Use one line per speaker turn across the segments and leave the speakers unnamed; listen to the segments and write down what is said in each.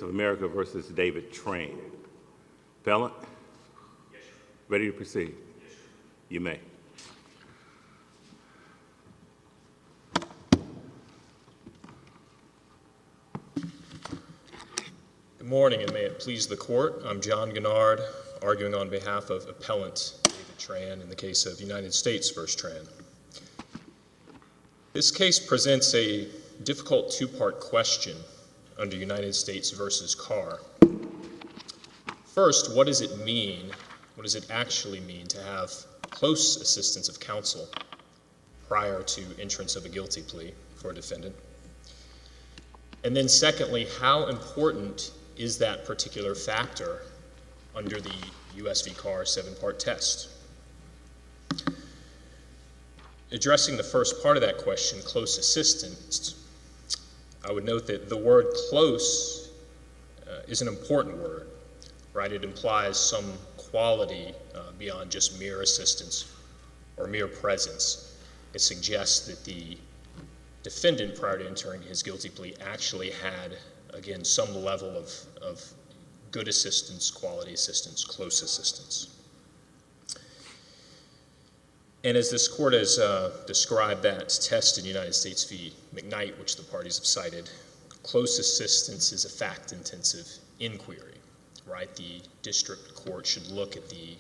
of America versus David Tran. Appellant?
Yes, sir.
Ready to proceed?
Yes, sir.
You may.
Good morning, and may it please the court. I'm John Guenard, arguing on behalf of appellant David Tran in the case of United States v. Tran. This case presents a difficult two-part question under United States v. Carr. First, what does it mean, what does it actually mean to have close assistance of counsel prior to entrance of a guilty plea for a defendant? And then secondly, how important is that particular factor under the U.S. v. Carr 7-part test? Addressing the first part of that question, close assistance, I would note that the word close is an important word, right? It implies some quality beyond just mere assistance or mere presence. It suggests that the defendant, prior to entering his guilty plea, actually had, again, some level of good assistance, quality assistance, close assistance. And as this court has described that test in United States v. McKnight, which the parties have cited, close assistance is a fact-intensive inquiry, right? The district court should look at the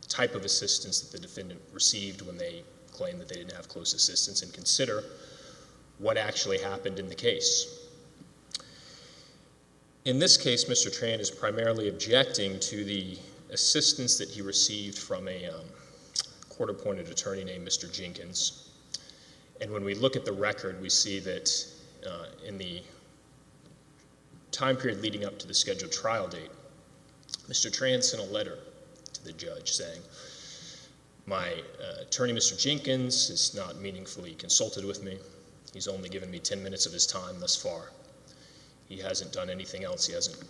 type of assistance that the defendant received when they claim that they didn't have close assistance and consider what actually happened in the case. In this case, Mr. Tran is primarily objecting to the assistance that he received from a court-appointed attorney named Mr. Jenkins. And when we look at the record, we see that in the time period leading up to the scheduled trial date, Mr. Tran sent a letter to the judge saying, my attorney, Mr. Jenkins, has not meaningfully consulted with me. He's only given me 10 minutes of his time thus far. He hasn't done anything else. He hasn't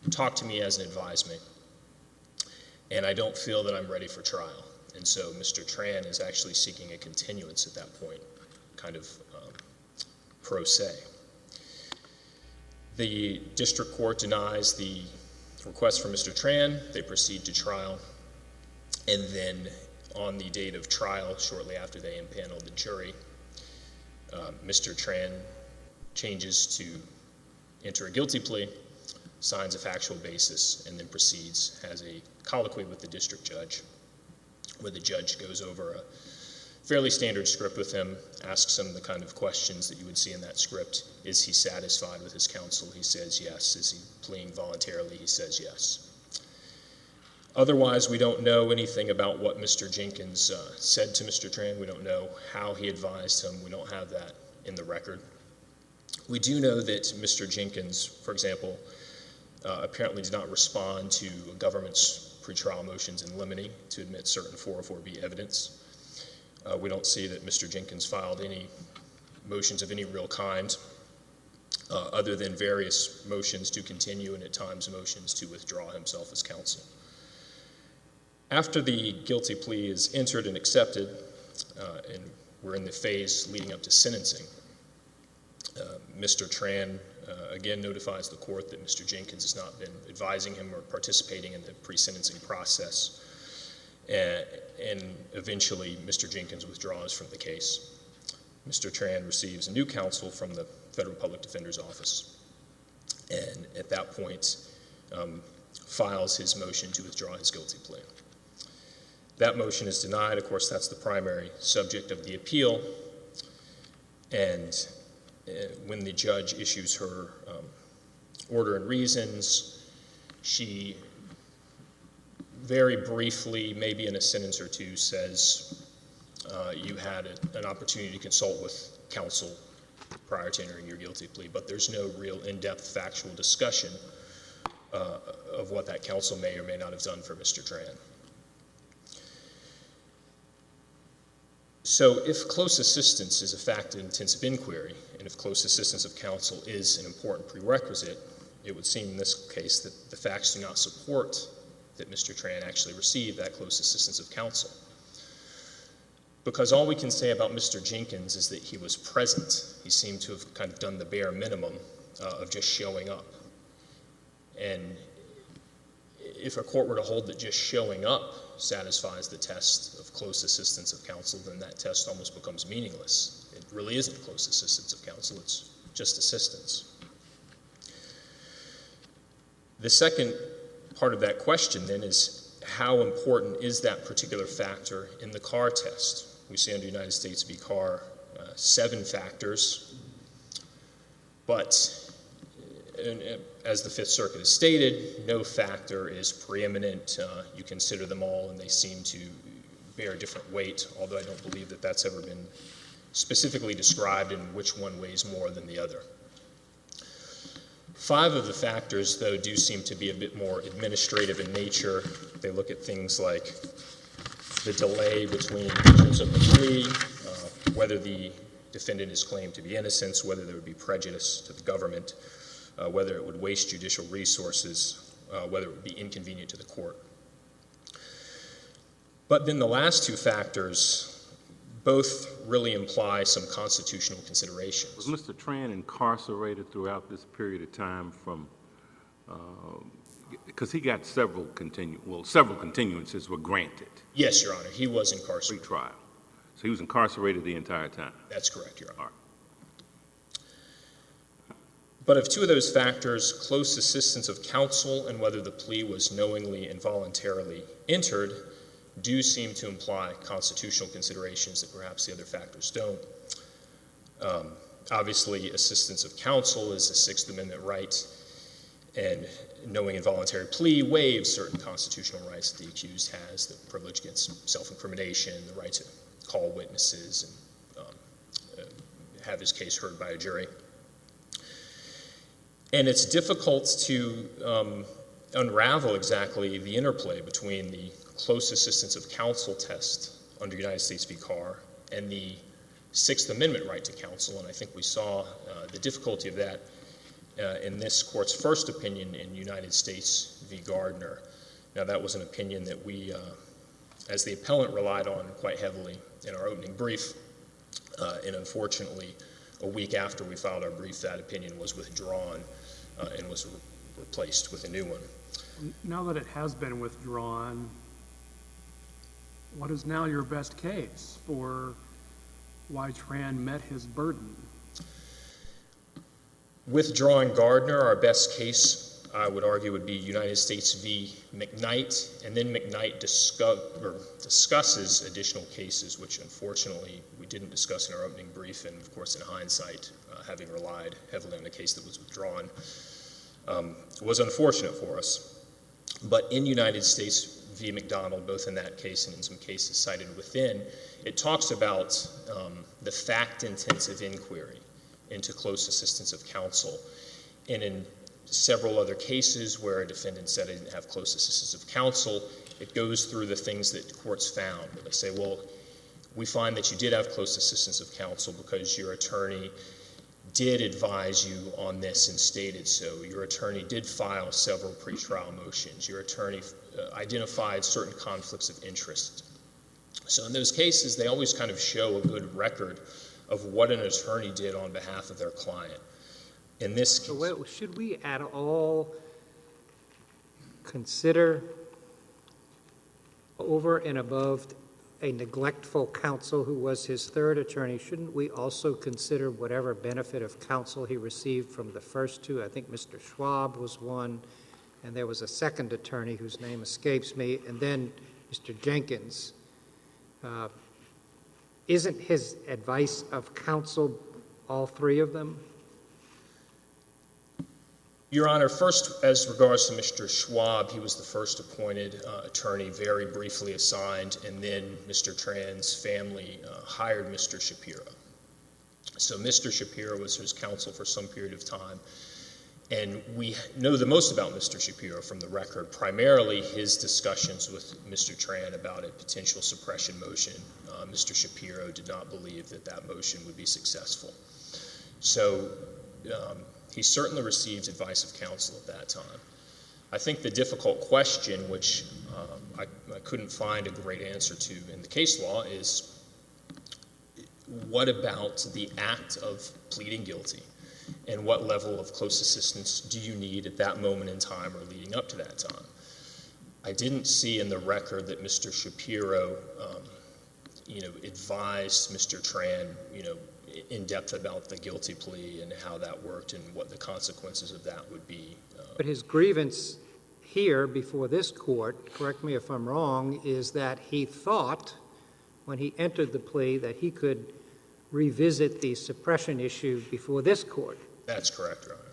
talked to me, he hasn't advised me. And I don't feel that I'm ready for trial. And so Mr. Tran is actually seeking a continuance at that point, kind of pro se. The district court denies the request from Mr. Tran. They proceed to trial. And then on the date of trial, shortly after they impanel the jury, Mr. Tran changes to enter a guilty plea, signs a factual basis, and then proceeds, has a colloquy with the district judge, where the judge goes over a fairly standard script with him, asks him the kind of questions that you would see in that script. Is he satisfied with his counsel? He says yes. Is he pleading voluntarily? He says yes. Otherwise, we don't know anything about what Mr. Jenkins said to Mr. Tran. We don't know how he advised him. We don't have that in the record. We do know that Mr. Jenkins, for example, apparently did not respond to a government's pretrial motions in limine to admit certain 404B evidence. We don't see that Mr. Jenkins filed any motions of any real kind, other than various motions to continue and at times motions to withdraw himself as counsel. After the guilty plea is entered and accepted, and we're in the phase leading up to sentencing, Mr. Tran again notifies the court that Mr. Jenkins has not been advising him or participating in the pre-sentencing process, and eventually Mr. Jenkins withdraws from the case. Mr. Tran receives a new counsel from the Federal Public Defender's Office, and at that point files his motion to withdraw his guilty plea. That motion is denied. Of course, that's the primary subject of the appeal, and when the judge issues her order and reasons, she very briefly, maybe in a sentence or two, says you had an opportunity to consult with counsel prior to entering your guilty plea, but there's no real in-depth factual discussion of what that counsel may or may not have done for Mr. Tran. So if close assistance is a fact-intensive inquiry, and if close assistance of counsel is an important prerequisite, it would seem in this case that the facts do not support that Mr. Tran actually received that close assistance of counsel. Because all we can say about Mr. Jenkins is that he was present. He seemed to have kind of done the bare minimum of just showing up. And if a court were to hold that just showing up satisfies the test of close assistance of counsel, then that test almost becomes meaningless. It really isn't close assistance of counsel, it's just assistance. The second part of that question then is, how important is that particular factor in the Carr test? We see under United States v. Carr 7 factors, but as the Fifth Circuit has stated, no factor is preeminent. You consider them all and they seem to bear different weight, although I don't believe that that's ever been specifically described in which one weighs more than the other. 5 of the factors, though, do seem to be a bit more administrative in nature. They look at things like the delay between issuance of the plea, whether the defendant is claimed to be innocent, whether there would be prejudice to the government, whether it would waste judicial resources, whether it would be inconvenient to the court. But then the last 2 factors both really imply some constitutional consideration.
Was Mr. Tran incarcerated throughout this period of time from, because he got several continuances were granted.
Yes, Your Honor, he was incarcerated.
Pre-trial. So he was incarcerated the entire time.
That's correct, Your Honor.
All right.
But of 2 of those factors, close assistance of counsel and whether the plea was knowingly and voluntarily entered, do seem to imply constitutional considerations that perhaps the other factors don't. Obviously, assistance of counsel is a Sixth Amendment right, and knowing involuntary plea waives certain constitutional rights that the accused has, the privilege against self-incrimination, the right to call witnesses and have his case heard by a jury. And it's difficult to unravel exactly the interplay between the close assistance of counsel test under United States v. Carr and the Sixth Amendment right to counsel, and I think we saw the difficulty of that in this court's first opinion in United States v. Gardner. Now, that was an opinion that we, as the appellant, relied on quite heavily in our opening brief, and unfortunately, a week after we filed our brief, that opinion was withdrawn and was replaced with a new one.
Now that it has been withdrawn, what is now your best case for why Tran met his burden?
Withdrawing Gardner, our best case, I would argue, would be United States v. McKnight, and then McKnight discusses additional cases, which unfortunately we didn't discuss in our opening brief, and of course in hindsight, having relied heavily on the case that was withdrawn, was unfortunate for us. But in United States v. McDonald, both in that case and in some cases cited within, it talks about the fact-intensive inquiry into close assistance of counsel. And in several other cases where a defendant said he didn't have close assistance of counsel, it goes through the things that courts found. They say, well, we find that you did have close assistance of counsel because your attorney did advise you on this and stated so. Your attorney did file several pretrial motions. Your attorney identified certain conflicts of interest. So in those cases, they always kind of show a good record of what an attorney did on behalf of their client. In this case,
So should we at all consider over and above a neglectful counsel who was his third attorney, shouldn't we also consider whatever benefit of counsel he received from the first 2? I think Mr. Schwab was one, and there was a second attorney whose name escapes me, and then Mr. Jenkins. Isn't his advice of counsel all 3 of them?
Your Honor, first, as regards to Mr. Schwab, he was the first appointed attorney, very briefly assigned, and then Mr. Tran's family hired Mr. Shapiro. So Mr. Shapiro was his counsel for some period of time, and we know the most about Mr. Shapiro from the record, primarily his discussions with Mr. Tran about a potential suppression motion. Mr. Shapiro did not believe that that motion would be successful. So he certainly received advice of counsel at that time. I think the difficult question, which I couldn't find a great answer to in the case law, is what about the act of pleading guilty and what level of close assistance do you need at that moment in time or leading up to that time. I didn't see in the record that Mr. Shapiro, advised Mr. Tran, in depth about the guilty plea and how that worked and what the consequences of that would be.
But his grievance here before this court, correct me if I'm wrong, is that he thought when he entered the plea that he could revisit the suppression issue before this court.
That's correct, Your Honor.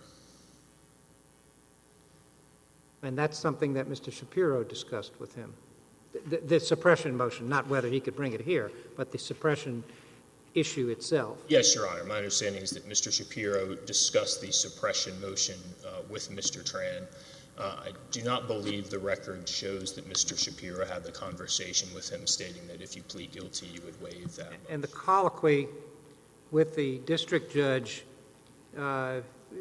And that's something that Mr. Shapiro discussed with him. The suppression motion, not whether he could bring it here, but the suppression issue itself.
Yes, Your Honor. My understanding is that Mr. Shapiro discussed the suppression motion with Mr. Tran. I do not believe the record shows that Mr. Shapiro had the conversation with him stating that if you plead guilty, you would waive that motion.
And the colloquy with the district judge,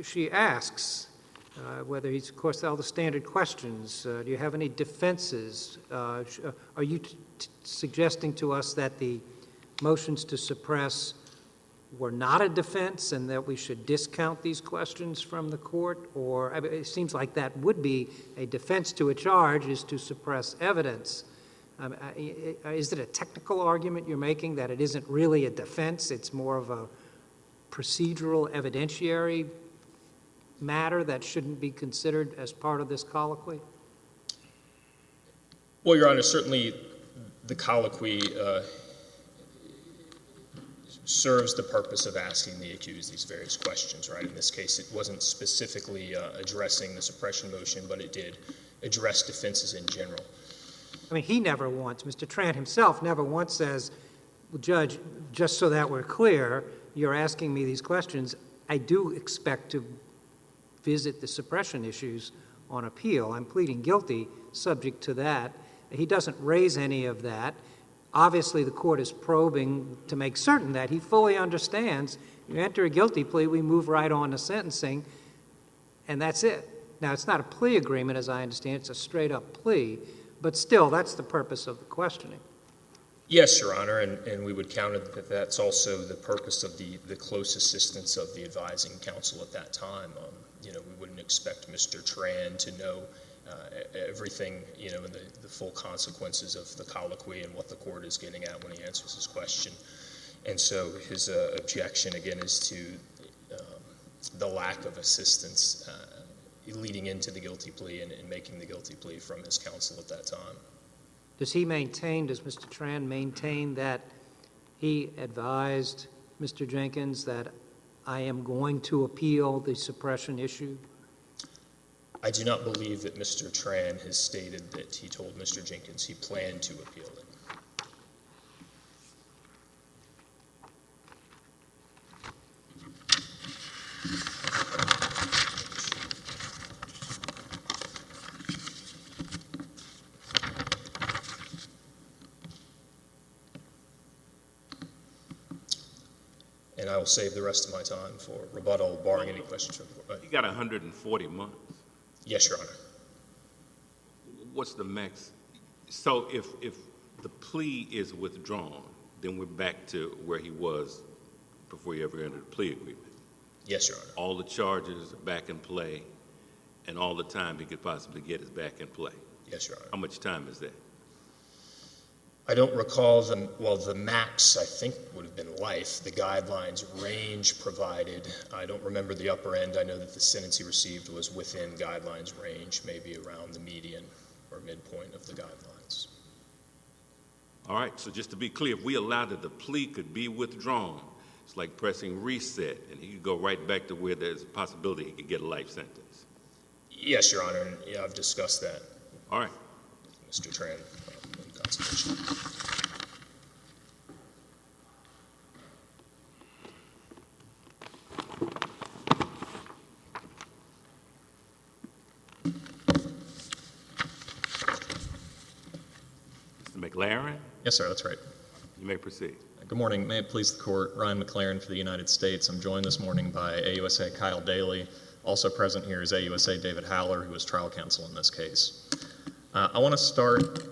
she asks whether he's, of course, all the standard questions. Do you have any defenses? Are you suggesting to us that the motions to suppress were not a defense and that we should discount these questions from the court? Or I mean, it seems like that would be a defense to a charge, is to suppress evidence. Is it a technical argument you're making that it isn't really a defense, it's more of a procedural evidentiary matter that shouldn't be considered as part of this colloquy?
Well, Your Honor, certainly the colloquy serves the purpose of asking the accused these various questions, right? In this case, it wasn't specifically addressing the suppression motion, but it did address defenses in general.
I mean, he never once, Mr. Tran himself never once says, well, Judge, just so that we're clear, you're asking me these questions. I do expect to visit the suppression issues on appeal. I'm pleading guilty subject to that. He doesn't raise any of that. Obviously, the court is probing to make certain that he fully understands. You enter a guilty plea, we move right on to sentencing, and that's it. Now, it's not a plea agreement, as I understand. It's a straight-up plea. But still, that's the purpose of the questioning.
Yes, Your Honor, and we would counter that that's also the purpose of the close assistance of the advising counsel at that time. We wouldn't expect Mr. Tran to know everything, and the full consequences of the colloquy and what the court is getting at when he answers his question. And so his objection, again, is to the lack of assistance leading into the guilty plea and making the guilty plea from his counsel at that time.
Does Mr. Tran maintain that he advised Mr. Jenkins that I am going to appeal the suppression issue?
I do not believe that Mr. Tran has stated that he told Mr. Jenkins he planned to appeal it. And I will save the rest of my time for rebuttal, barring any questions from the court.
You got 140 months.
Yes, Your Honor.
What's the max? So if the plea is withdrawn, then we're back to where he was before he ever entered the plea agreement.
Yes, Your Honor.
All the charges are back in play, and all the time he could possibly get is back in play.
Yes, Your Honor.
How much time is that?
I don't recall the max, I think, would have been life. The guidelines range provided. I don't remember the upper end. I know that the sentence he received was within guidelines range, maybe around the median or midpoint of the guidelines.
All right, so just to be clear, if we allowed that the plea could be withdrawn, it's like pressing reset, and he could go right back to where there's a possibility he could get a life sentence.
Yes, Your Honor, and yeah, I've discussed that.
All right.
Mr. Tran, in consultation.
Mr. McLaren,
Yes, sir, that's right.
you may proceed.
Good morning. May it please the court, Ryan McLaren for the United States. I'm joined this morning by AUSA Kyle Daly. Also present here is AUSA David Howler, who is trial counsel in this case. I want to start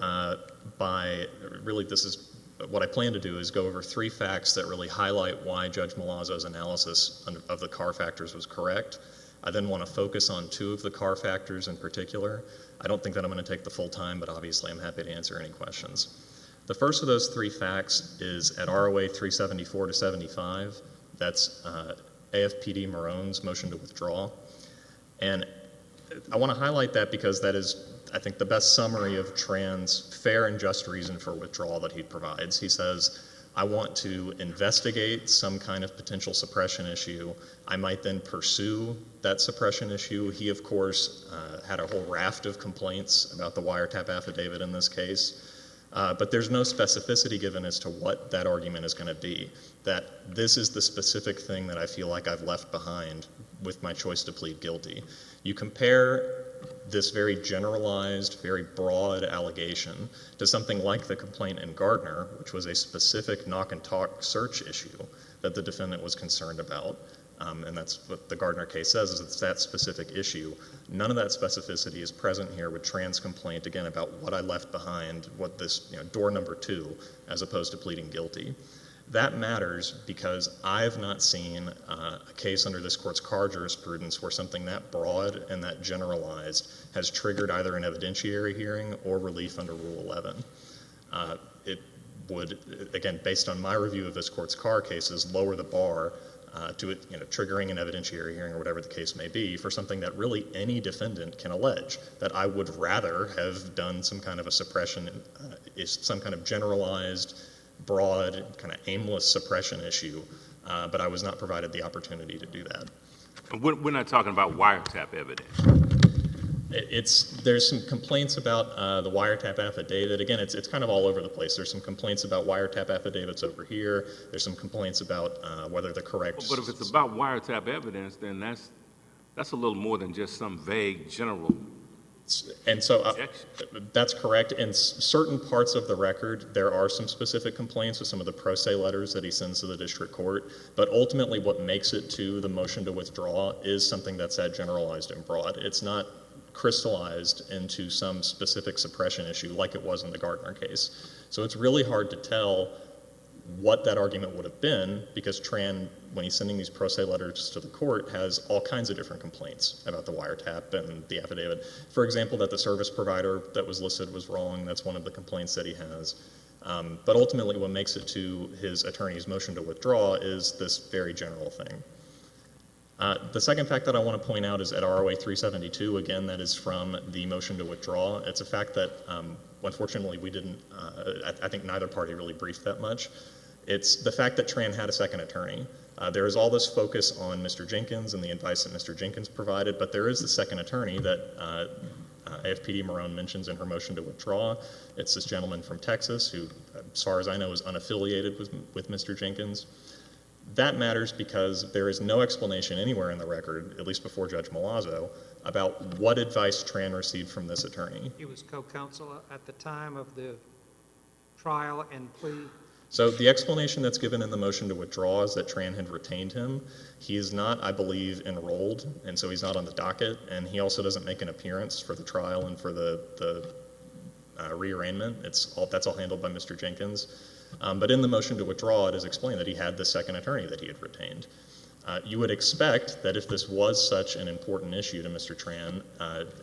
by, really this is what I plan to do is go over 3 facts that really highlight why Judge Malazzo's analysis of the Carr factors was correct. I then want to focus on 2 of the Carr factors in particular. I don't think that I'm going to take the full time, but obviously I'm happy to answer any questions. The first of those 3 facts is at ROA 374 to 75. That's AFPD Marone's motion to withdraw. And I want to highlight that because that is, I think, the best summary of Tran's fair and just reason for withdrawal that he provides. He says, I want to investigate some kind of potential suppression issue. I might then pursue that suppression issue. He, of course, had a whole raft of complaints about the wiretap affidavit in this case. But there's no specificity given as to what that argument is going to be, that this is the specific thing that I feel like I've left behind with my choice to plead guilty. You compare this very generalized, very broad allegation to something like the complaint in Gardner, which was a specific knock-and-talk search issue that the defendant was concerned about. And that's what the Gardner case says, is it's that specific issue. None of that specificity is present here with Tran's complaint, again, about what I left behind, what this, door number 2, as opposed to pleading guilty. That matters because I've not seen a case under this court's Carr jurisprudence where something that broad and that generalized has triggered either an evidentiary hearing or relief under Rule 11. It would, again, based on my review of this court's Carr cases, lower the bar to it, triggering an evidentiary hearing or whatever the case may be for something that really any defendant can allege, that I would rather have done some kind of a suppression, some kind of generalized, broad, kind of aimless suppression issue, but I was not provided the opportunity to do that.
We're not talking about wiretap evidence.
There's some complaints about the wiretap affidavit. Again, it's kind of all over the place. There's some complaints about wiretap affidavits over here. There's some complaints about whether the correct...
But if it's about wiretap evidence, then that's a little more than just some vague general...
And so that's correct. In certain parts of the record, there are some specific complaints with some of the pro se letters that he sends to the district court. But ultimately, what makes it to the motion to withdraw is something that's that generalized and broad. It's not crystallized into some specific suppression issue like it was in the Gardner case. So it's really hard to tell what that argument would have been because Tran, when he's sending these pro se letters to the court, has all kinds of different complaints about the wiretap and the affidavit. For example, that the service provider that was listed was wrong. That's one of the complaints that he has. But ultimately, what makes it to his attorney's motion to withdraw is this very general thing. The second fact that I want to point out is at ROA 372. Again, that is from the motion to withdraw. It's a fact that, unfortunately, we didn't, I think neither party really briefed that much. It's the fact that Tran had a second attorney. There is all this focus on Mr. Jenkins and the advice that Mr. Jenkins provided, but there is the second attorney that AFPD Marone mentions in her motion to withdraw. It's this gentleman from Texas who, as far as I know, is unaffiliated with Mr. Jenkins. That matters because there is no explanation anywhere in the record, at least before Judge Malazzo, about what advice Tran received from this attorney.
He was co-counsel at the time of the trial and plea.
So the explanation that's given in the motion to withdraw is that Tran had retained him. He is not, I believe, enrolled, and so he's not on the docket, and he also doesn't make an appearance for the trial and for the rearrangement. That's all handled by Mr. Jenkins. But in the motion to withdraw, it is explained that he had the second attorney that he had retained. You would expect that if this was such an important issue to Mr. Tran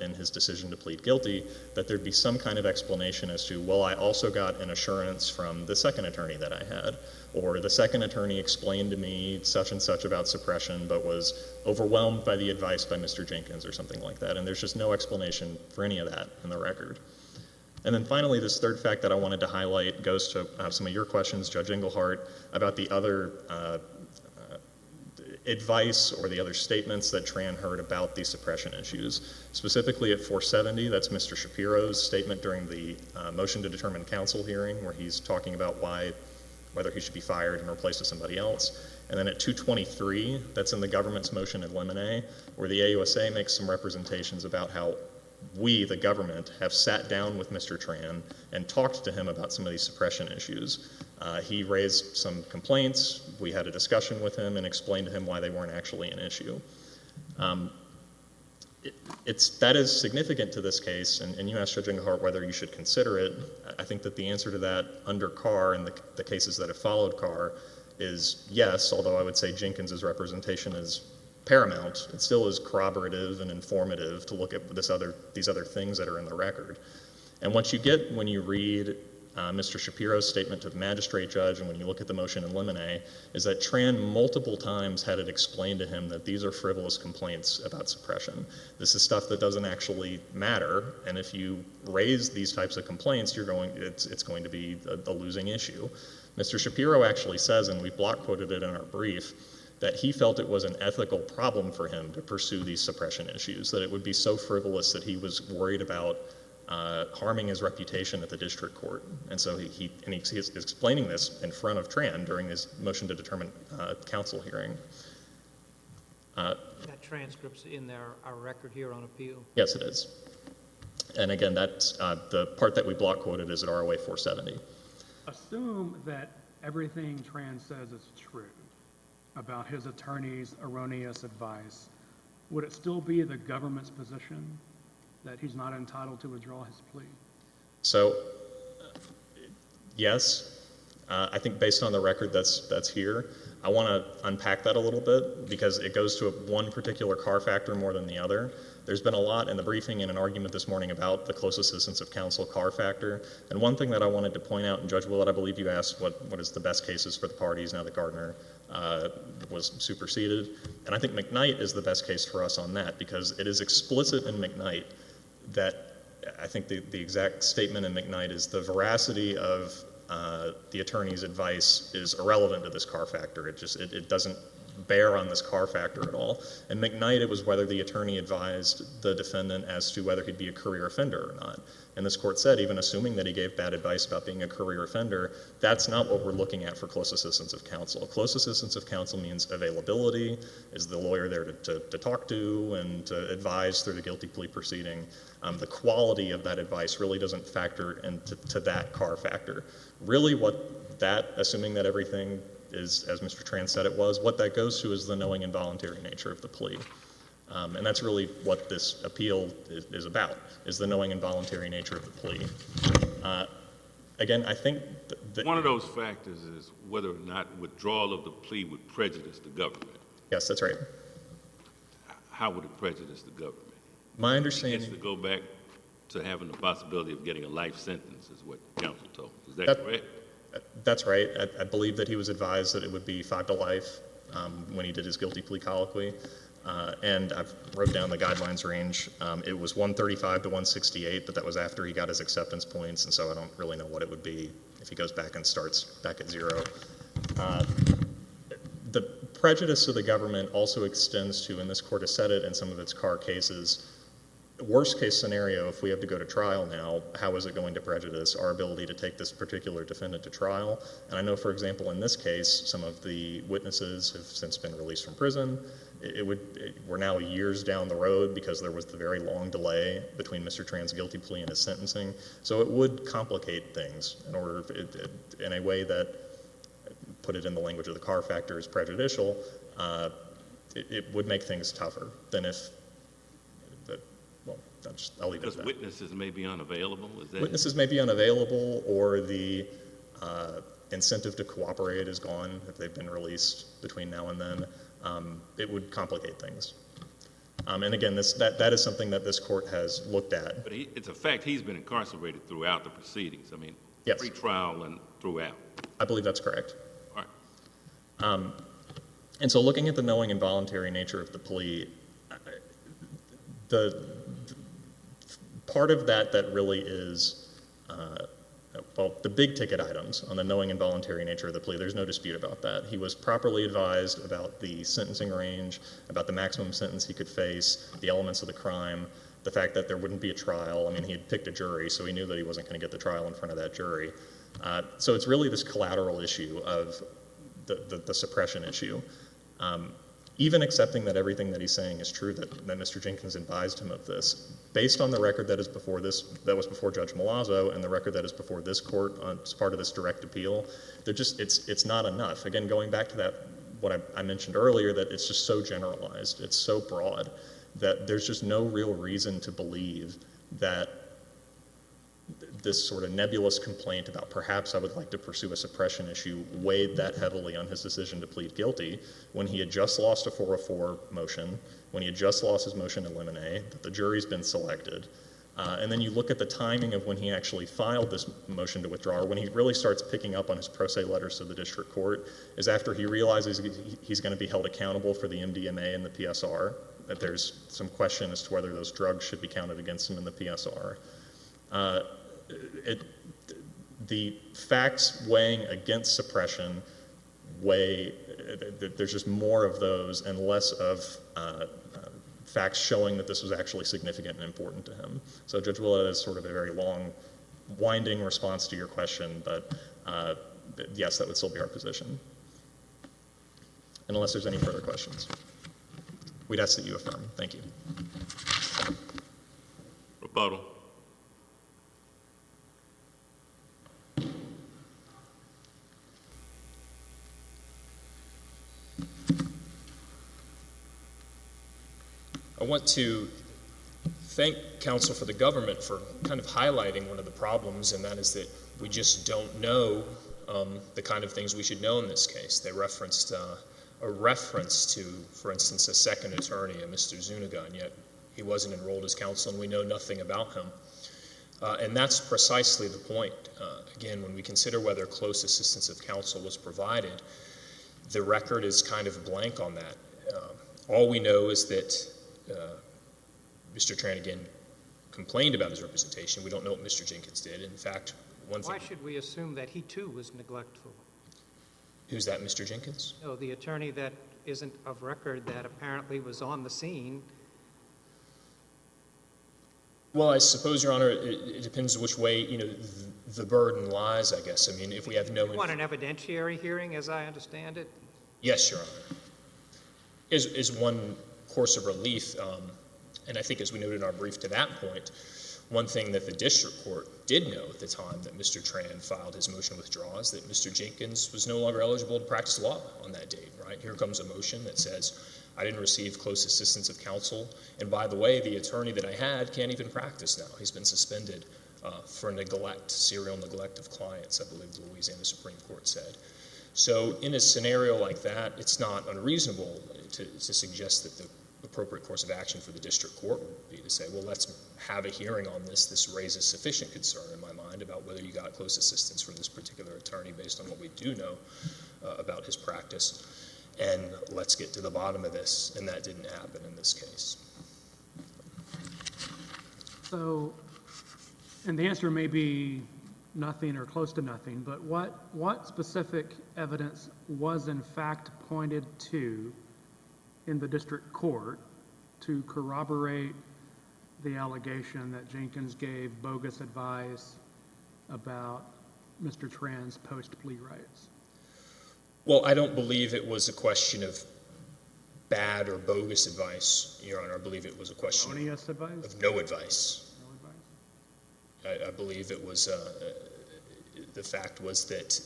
in his decision to plead guilty, that there'd be some kind of explanation as to, well, I also got an assurance from the second attorney that I had, or the second attorney explained to me such and such about suppression, but was overwhelmed by the advice by Mr. Jenkins or something like that. And there's just no explanation for any of that in the record. And then finally, this third fact that I wanted to highlight goes to some of your questions, Judge Engelhardt, about the other advice or the other statements that Tran heard about these suppression issues. Specifically at 470, that's Mr. Shapiro's statement during the motion to determine counsel hearing, where he's talking about whether he should be fired and replaced with somebody else. And then at 223, that's in the government's motion in limine, where the AUSA makes some representations about how we, the government, have sat down with Mr. Tran and talked to him about some of these suppression issues. He raised some complaints. We had a discussion with him and explained to him why they weren't actually an issue. That is significant to this case, and you asked Judge Engelhardt whether you should consider it. I think that the answer to that under Carr and the cases that have followed Carr is yes, although I would say Jenkins' representation is paramount. It still is corroborative and informative to look at these other things that are in the record. And what you get when you read Mr. Shapiro's statement to the magistrate judge and when you look at the motion in limine is that Tran multiple times had it explained to him that these are frivolous complaints about suppression. This is stuff that doesn't actually matter, and if you raise these types of complaints, it's going to be a losing issue. Mr. Shapiro actually says, and we block quoted it in our brief, that he felt it was an ethical problem for him to pursue these suppression issues, that it would be so frivolous that he was worried about harming his reputation at the district court. And so he's explaining this in front of Tran during his motion to determine counsel hearing.
That transcript's in our record here on appeal.
Yes, it is. And again, that's the part that we block quoted is at ROA 470.
Assume that everything Tran says is true about his attorney's erroneous advice. Would it still be the government's position that he's not entitled to withdraw his plea?
So, yes, I think based on the record that's here, I want to unpack that a little bit because it goes to one particular Carr factor more than the other. There's been a lot in the briefing and an argument this morning about the close assistance of counsel Carr factor. And one thing that I wanted to point out, and Judge Willett, I believe you asked what is the best cases for the parties now that Gardner was superseded. And I think McKnight is the best case for us on that because it is explicit in McKnight that I think the exact statement in McKnight is the veracity of the attorney's advice is irrelevant to this Carr factor. It doesn't bear on this Carr factor at all. In McKnight, it was whether the attorney advised the defendant as to whether he'd be a career offender or not. And this court said, even assuming that he gave bad advice about being a career offender, that's not what we're looking at for close assistance of counsel. Close assistance of counsel means availability. Is the lawyer there to talk to and to advise through the guilty plea proceeding? The quality of that advice really doesn't factor into that Carr factor. Really what that, assuming that everything is, as Mr. Tran said it was, what that goes to is the knowing and voluntary nature of the plea. And that's really what this appeal is about, is the knowing and voluntary nature of the plea. Again, I think that
one of those factors is whether or not withdrawal of the plea would prejudice the government.
Yes, that's right.
How would it prejudice the government?
My
He
understanding...
gets to go back to having the possibility of getting a life sentence is what counsel told. Is that correct?
That's right. I believe that he was advised that it would be 5 to life when he did his guilty plea colloquy. And I wrote down the guidelines range. It was 135 to 168, but that was after he got his acceptance points, and so I don't really know what it would be if he goes back and starts back at 0. The prejudice of the government also extends to, and this court has said it in some of its Carr cases, worst case scenario, if we have to go to trial now, how is it going to prejudice our ability to take this particular defendant to trial? And I know, for example, in this case, some of the witnesses have since been released from prison. We're now years down the road because there was the very long delay between Mr. Tran's guilty plea and his sentencing. So it would complicate things in a way that, put it in the language of the Carr factor, is prejudicial. It would make things tougher than if... I'll leave it at that.
Because witnesses may be unavailable? Is that
Witnesses may be unavailable, or the incentive to cooperate is gone if they've been released between now and then. It would complicate things. And again, that is something that this court has looked at.
But it's a fact he's been incarcerated throughout the proceedings. I mean,
Yes.
pre-trial and throughout.
I believe that's correct.
All right.
And so looking at the knowing and voluntary nature of the plea, the part of that really is, the big ticket items on the knowing and voluntary nature of the plea, there's no dispute about that. He was properly advised about the sentencing range, about the maximum sentence he could face, the elements of the crime, the fact that there wouldn't be a trial. I mean, he had picked a jury, so he knew that he wasn't going to get the trial in front of that jury. So it's really this collateral issue of the suppression issue. Even accepting that everything that he's saying is true, that Mr. Jenkins advised him of this, based on the record that was before Judge Malazzo and the record that is before this court as part of this direct appeal, it's not enough. Again, going back to that, what I mentioned earlier, that it's just so generalized, it's so broad. that there's just no real reason to believe that this sort of nebulous complaint about perhaps I would like to pursue a suppression issue weighed that heavily on his decision to plead guilty when he had just lost a 404 motion, when he had just lost his motion to eliminate, that the jury's been selected. And then you look at the timing of when he actually filed this motion to withdraw, or when he really starts picking up on his pro se letters to the district court, is after he realizes he's going to be held accountable for the MDMA and the PSR, that there's some question as to whether those drugs should be counted against him in the PSR. The facts weighing against suppression there's just more of those and less of facts showing that this was actually significant and important to him. So Judge Willett is sort of a very long, winding response to your question, but yes, that would still be our position. And unless there's any further questions, we'd ask that you affirm. Thank you.
Rebuttal.
I want to thank counsel for the government for kind of highlighting one of the problems, and that is that we just don't know the kind of things we should know in this case. They referenced a reference to, for instance, a second attorney, a Mr. Zuniga, and yet he wasn't enrolled as counsel and we know nothing about him. And that's precisely the point. Again, when we consider whether close assistance of counsel was provided, the record is kind of blank on that. All we know is that Mr. Tran again complained about his representation. We don't know what Mr. Jenkins did. In fact,
Why should we assume that he too was neglectful?
Who's that, Mr. Jenkins?
No, the attorney that isn't of record that apparently was on the scene.
Well, I suppose, Your Honor, it depends which way, the burden lies, I guess. I mean, if we have no...
You want an evidentiary hearing, as I understand it?
Yes, Your Honor. Is one course of relief, and I think as we noted in our brief to that point, one thing that the district court did know at the time that Mr. Tran filed his motion to withdraw is that Mr. Jenkins was no longer eligible to practice law on that date, right? Here comes a motion that says, I didn't receive close assistance of counsel, and by the way, the attorney that I had can't even practice now. He's been suspended for neglect, serial neglect of clients, I believe the Louisiana Supreme Court said. So in a scenario like that, it's not unreasonable to suggest that the appropriate course of action for the district court would be to say, well, let's have a hearing on this. This raises sufficient concern in my mind about whether you got close assistance from this particular attorney based on what we do know about his practice. And let's get to the bottom of this, and that didn't happen in this case.
So, and the answer may be nothing or close to nothing, but what specific evidence was in fact pointed to in the district court to corroborate the allegation that Jenkins gave bogus advice about Mr. Tran's post-plea rights?
Well, I don't believe it was a question of bad or bogus advice, Your Honor. I believe it was a question
Erroneous advice?
of no advice.
No advice?
I believe it was, the fact was that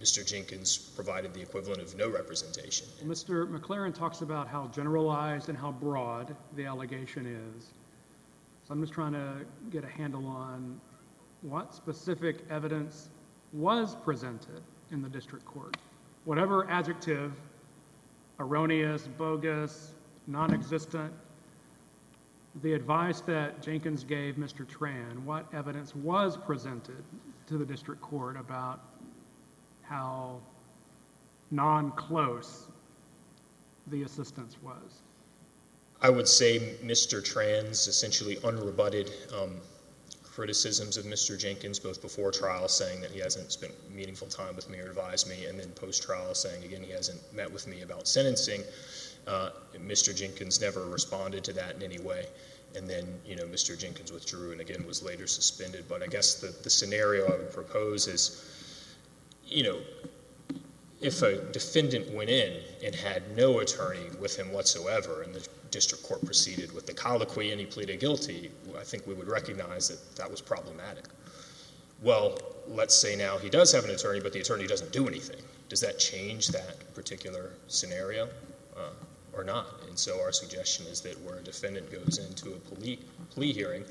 Mr. Jenkins provided the equivalent of no representation.
Mr. McLaren talks about how generalized and how broad the allegation is. So I'm just trying to get a handle on what specific evidence was presented in the district court. Whatever adjective, erroneous, bogus, non-existent, the advice that Jenkins gave Mr. Tran, what evidence was presented to the district court about how non-close the assistance was?
I would say Mr. Tran's essentially unrebutted criticisms of Mr. Jenkins, both before trial saying that he hasn't spent meaningful time with me or advised me, and then post-trial saying, again, he hasn't met with me about sentencing. Mr. Jenkins never responded to that in any way. And then, Mr. Jenkins withdrew and again was later suspended. But I guess the scenario I would propose is, if a defendant went in and had no attorney with him whatsoever and the district court proceeded with the colloquy and he pleaded guilty, I think we would recognize that that was problematic. Well, let's say now he does have an attorney, but the attorney doesn't do anything. Does that change that particular scenario or not? And so our suggestion is that where a defendant goes into a plea hearing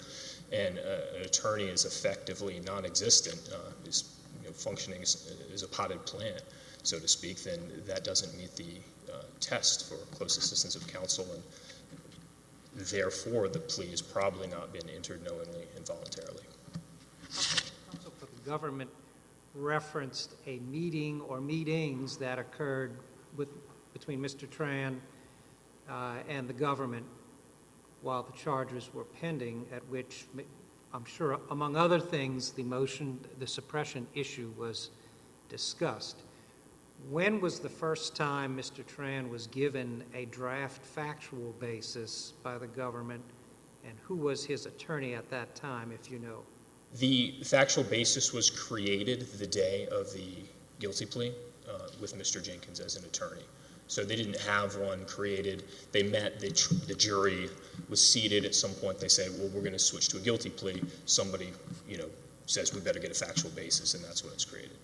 and an attorney is effectively non-existent, is functioning as a potted plant, so to speak, then that doesn't meet the test for close assistance of counsel, and therefore the plea has probably not been entered knowingly and voluntarily.
Counsel for the government referenced a meeting or meetings that occurred between Mr. Tran and the government while the charges were pending, at which I'm sure, among other things, the suppression issue was discussed. When was the first time Mr. Tran was given a draft factual basis by the government, and who was his attorney at that time, if you know?
The factual basis was created the day of the guilty plea with Mr. Jenkins as an attorney. So they didn't have one created. They met, the jury was seated at some point. They said, well, we're going to switch to a guilty plea. Somebody, says we better get a factual basis, and that's when it's created.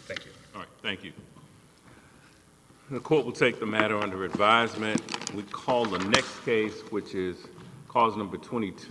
Thank you.
All right, thank you. The court will take the matter under advisement. We call the next case, which is cause number 22.